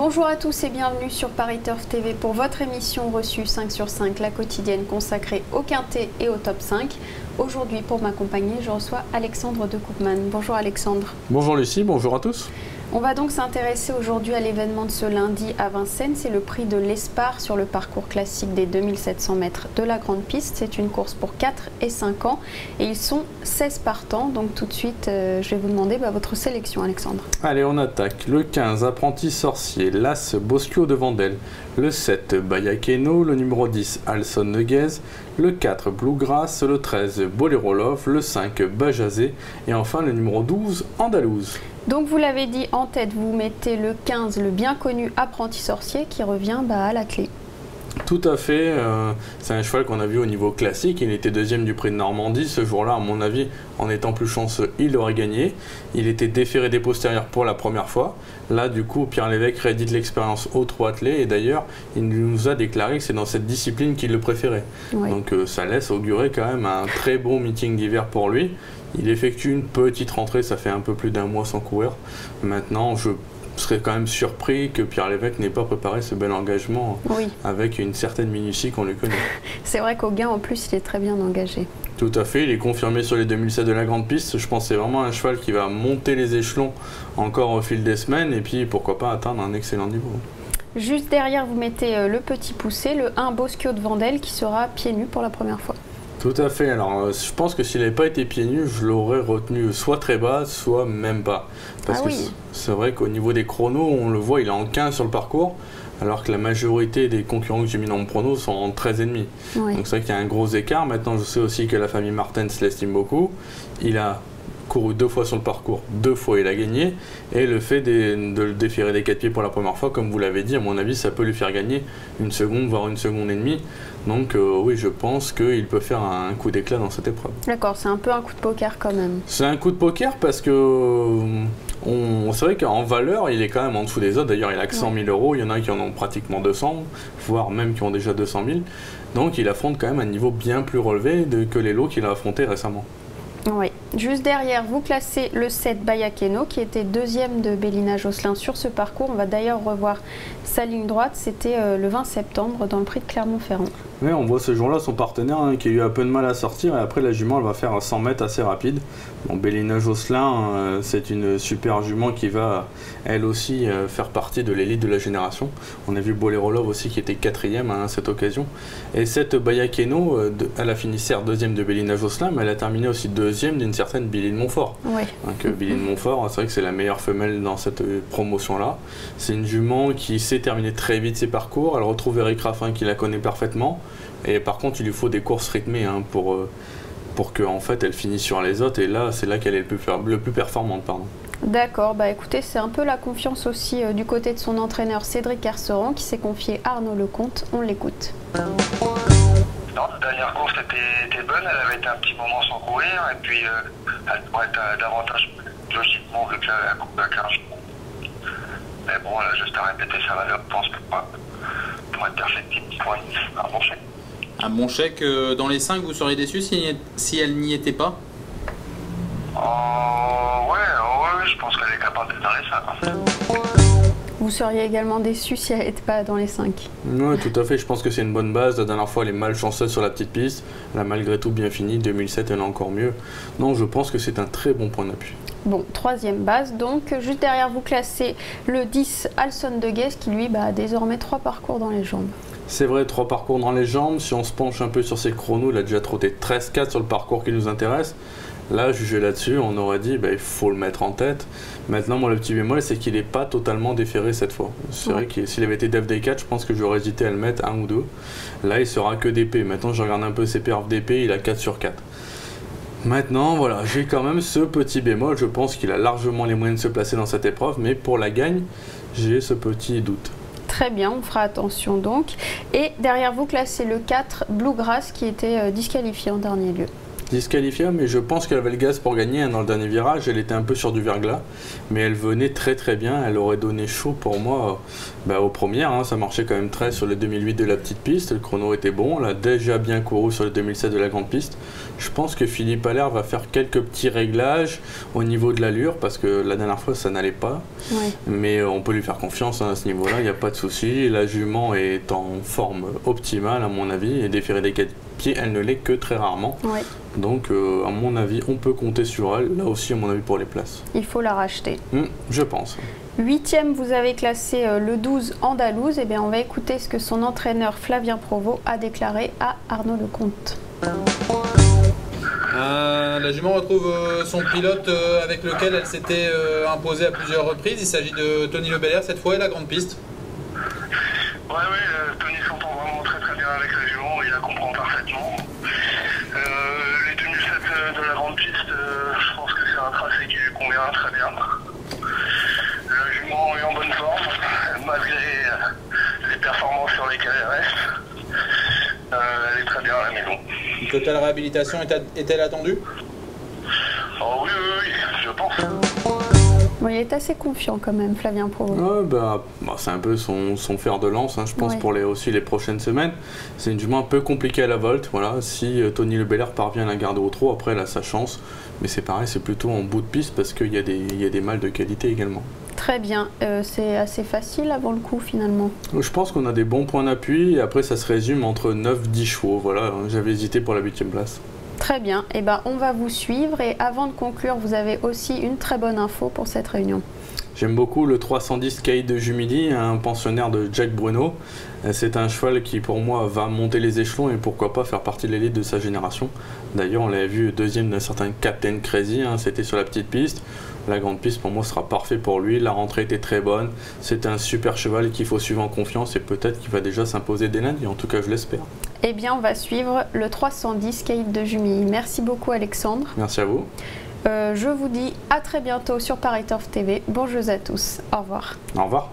Bonjour à tous et bienvenue sur Paris Turf TV pour votre émission reçue 5 sur 5, la quotidienne consacrée au quintet et au top 5. Aujourd'hui, pour m'accompagner, je reçois Alexandre de Koopman. Bonjour Alexandre. Bonjour Lucie, bonjour à tous. On va donc s'intéresser aujourd'hui à l'événement de ce lundi à Vincennes. C'est le prix de l'Espar sur le parcours classique des 2700 mètres de la grande piste. C'est une course pour 4 et 5 ans et ils sont 16 partants. Donc tout de suite, je vais vous demander votre sélection, Alexandre. Allez, on attaque. Le 15, Apprenti Sorcier, l'As Boschio de Vandel. Le 7, Bayakeno. Le numéro 10, Alson Neguez. Le 4, Bluegrass. Le 13, Bolero Love. Le 5, Bajazé. Et enfin le numéro 12, Andalouse. Donc vous l'avez dit, en tête, vous mettez le 15, le bien connu Apprenti Sorcier, qui revient à la clé. Tout à fait, c'est un cheval qu'on a vu au niveau classique, il était deuxième du prix de Normandie, ce jour-là à mon avis, en étant plus chanceux, il aurait gagné. Il était déféré des postérieurs pour la première fois, là du coup Pierre Lévesque réédite l'expérience au trot attelé et d'ailleurs il nous a déclaré que c'est dans cette discipline qu'il le préférait. Ouais. Donc ça laisse augurer quand même un très bon meeting d'hiver pour lui. Il effectue une petite rentrée, ça fait un peu plus d'un mois sans courir. Maintenant, je serais quand même surpris que Pierre Lévesque n'ait pas préparé ce bel engagement avec une certaine minutie qu'on lui connaît. C'est vrai qu'au gain, en plus, il est très bien engagé. Tout à fait, il est confirmé sur les 2007 de la grande piste. Je pense que c'est vraiment un cheval qui va monter les échelons encore au fil des semaines et puis pourquoi pas atteindre un excellent niveau. Juste derrière, vous mettez le petit poussé, le 1 Boschio de Vandel qui sera pieds nus pour la première fois. Tout à fait, alors je pense que s'il n'avait pas été pieds nus, je l'aurais retenu soit très bas, soit même pas. Parce que c'est vrai qu'au niveau des chronos, on le voit, il est en 15 sur le parcours, alors que la majorité des concurrents que j'ai mis dans mon prono sont en 13,5. Donc c'est vrai qu'il y a un gros écart. Maintenant, je sais aussi que la famille Martens l'estime beaucoup. Il a couru 2 fois sur le parcours, 2 fois il a gagné, et le fait de le déférer des 4 pieds pour la première fois, comme vous l'avez dit, à mon avis, ça peut lui faire gagner une seconde, voire une seconde et demie. Donc oui, je pense qu'il peut faire un coup d'éclat dans cette épreuve. D'accord, c'est un peu un coup de poker quand même. C'est un coup de poker parce que c'est vrai qu'en valeur, il est quand même en dessous des autres. D'ailleurs, il a que 100 000 euros, il y en a qui en ont pratiquement 200, voire même qui ont déjà 200 000. Donc il affronte quand même un niveau bien plus relevé que les lots qu'il a affrontés récemment. Oui, juste derrière, vous classez le 7 Bayakeno qui était deuxième de Bélina Josselin sur ce parcours. On va d'ailleurs revoir sa ligne droite, c'était le 20 septembre dans le prix de Clermont-Ferrand. Oui, on voit ce jour-là son partenaire qui a eu un peu de mal à sortir et après la jument elle va faire un 100 mètres assez rapide. Bon, Bélina Josselin, c'est une super jument qui va elle aussi faire partie de l'élite de la génération. On a vu Bolero Love aussi qui était 4e à cette occasion. Et cette Bayakeno, elle a fini certes deuxième de Bélina Josselin, mais elle a terminé aussi deuxième d'une certaine Billy de Montfort. Oui. Donc Billy de Montfort, c'est vrai que c'est la meilleure femelle dans cette promotion-là. C'est une jument qui sait terminer très vite ses parcours. Elle retrouve Eric Raffin qui la connaît parfaitement. Et par contre, il lui faut des courses rythmées pour que en fait, elle finisse sur les autres. Et là, c'est là qu'elle est le plus performante. D'accord, écoutez, c'est un peu la confiance aussi du côté de son entraîneur Cédric Arseran qui s'est confié à Arnaud Lecomte. On l'écoute. Non, la dernière course était bonne, elle avait été un petit moment sans courir, et puis elle pourrait être davantage logiquement vu que la coupe de 15. Mais bon, elle a juste à répéter sa valeur, je pense, pour être perfectible pour un bon chèque. Un bon chèque dans les 5, vous seriez déçu si elle n'y était pas? Ouais, je pense qu'elle est capable d'être dans les 5. Vous seriez également déçu si elle n'était pas dans les 5. Oui, tout à fait. Je pense que c'est une bonne base. La dernière fois, elle est malchanceuse sur la petite piste. Elle a malgré tout bien fini. 2007, elle est encore mieux. Non, je pense que c'est un très bon point d'appui. Bon, troisième base. Donc, juste derrière, vous classez le 10 Alson Neguez qui, lui, a désormais 3 parcours dans les jambes. C'est vrai, 3 parcours dans les jambes. Si on se penche un peu sur ses chronos, il a déjà trotté 13,4 sur le parcours qui nous intéresse. Là, jugé là-dessus, on aurait dit il faut le mettre en tête. Maintenant, moi, le petit bémol, c'est qu'il n'est pas totalement déféré cette fois. C'est vrai que s'il avait été DFD4, je pense que j'aurais hésité à le mettre 1 ou 2. Là, il sera que DP. Maintenant, je regarde un peu ses perfs DP, il a 4 sur 4. Maintenant, voilà, j'ai quand même ce petit bémol. Je pense qu'il a largement les moyens de se placer dans cette épreuve, mais pour la gagne, j'ai ce petit doute. Très bien, on fera attention donc. Et derrière vous, classez le 4 Bluegrass qui était disqualifié en dernier lieu. disqualifiable, mais je pense qu'elle avait le gaz pour gagner. Dans le dernier virage, elle était un peu sur du verglas, mais elle venait très très bien. Elle aurait donné chaud pour moi aux premières. Ça marchait quand même très sur le 2008 de la petite piste. Le chrono était bon. Elle a déjà bien couru sur le 2007 de la grande piste. Je pense que Philippe Allaire va faire quelques petits réglages au niveau de l'allure, parce que la dernière fois ça n'allait pas. Ouais. Mais on peut lui faire confiance à ce niveau-là, il n'y a pas de souci. La jument est en forme optimale à mon avis, et déférée des 4 pieds, elle ne l'est que très rarement. Ouais. Donc à mon avis, on peut compter sur elle, là aussi à mon avis pour les places. Il faut la racheter. Je pense. 8e, vous avez classé le 12 Andalouse. Eh bien, on va écouter ce que son entraîneur Flavien Provost a déclaré à Arnaud Lecomte. La jument retrouve son pilote avec lequel elle s'était imposée à plusieurs reprises. Il s'agit de Tony Le Belair cette fois et la grande piste. Ouais, Tony s'entend vraiment très très bien avec la jument, il la comprend parfaitement. Les 2007 de la grande piste, je pense que c'est un tracé qui lui convient très bien. La jument est en bonne forme, malgré les performances sur lesquelles elle reste. Elle est très bien à la maison. Une totale réhabilitation est-elle attendue? Oh oui, je pense. Bon, il est assez confiant quand même, Flavien Provost. C'est un peu son fer de lance, je pense, Ouais. pour aussi les prochaines semaines. C'est une jument un peu compliquée à la volte. Voilà. Si Tony Le Belair parvient à la garder au trot, après elle a sa chance. Mais c'est pareil, c'est plutôt en bout de piste parce qu'il y a des mâles de qualité également. Très bien, c'est assez facile avant le coup finalement. Je pense qu'on a des bons points d'appui et après ça se résume entre 9-10 chevaux. Voilà, j'avais hésité pour la 8e place. Très bien, eh ben, on va vous suivre et avant de conclure, vous avez aussi une très bonne info pour cette réunion. J'aime beaucoup le 310 Caïd de Jumilly, un pensionnaire de Jack Bruno. C'est un cheval qui pour moi va monter les échelons et pourquoi pas faire partie de l'élite de sa génération. D'ailleurs on l'avait vu deuxième d'un certain Captain Crazy, c'était sur la petite piste. La grande piste pour moi sera parfait pour lui, la rentrée était très bonne. C'est un super cheval qu'il faut suivre en confiance et peut-être qu'il va déjà s'imposer dès lundi, en tout cas je l'espère. Eh bien on va suivre le 310 Caïd de Jumilly. Merci beaucoup Alexandre. Merci à vous. Je vous dis à très bientôt sur Paris Turf TV. Bonjour à tous. Au revoir. Au revoir.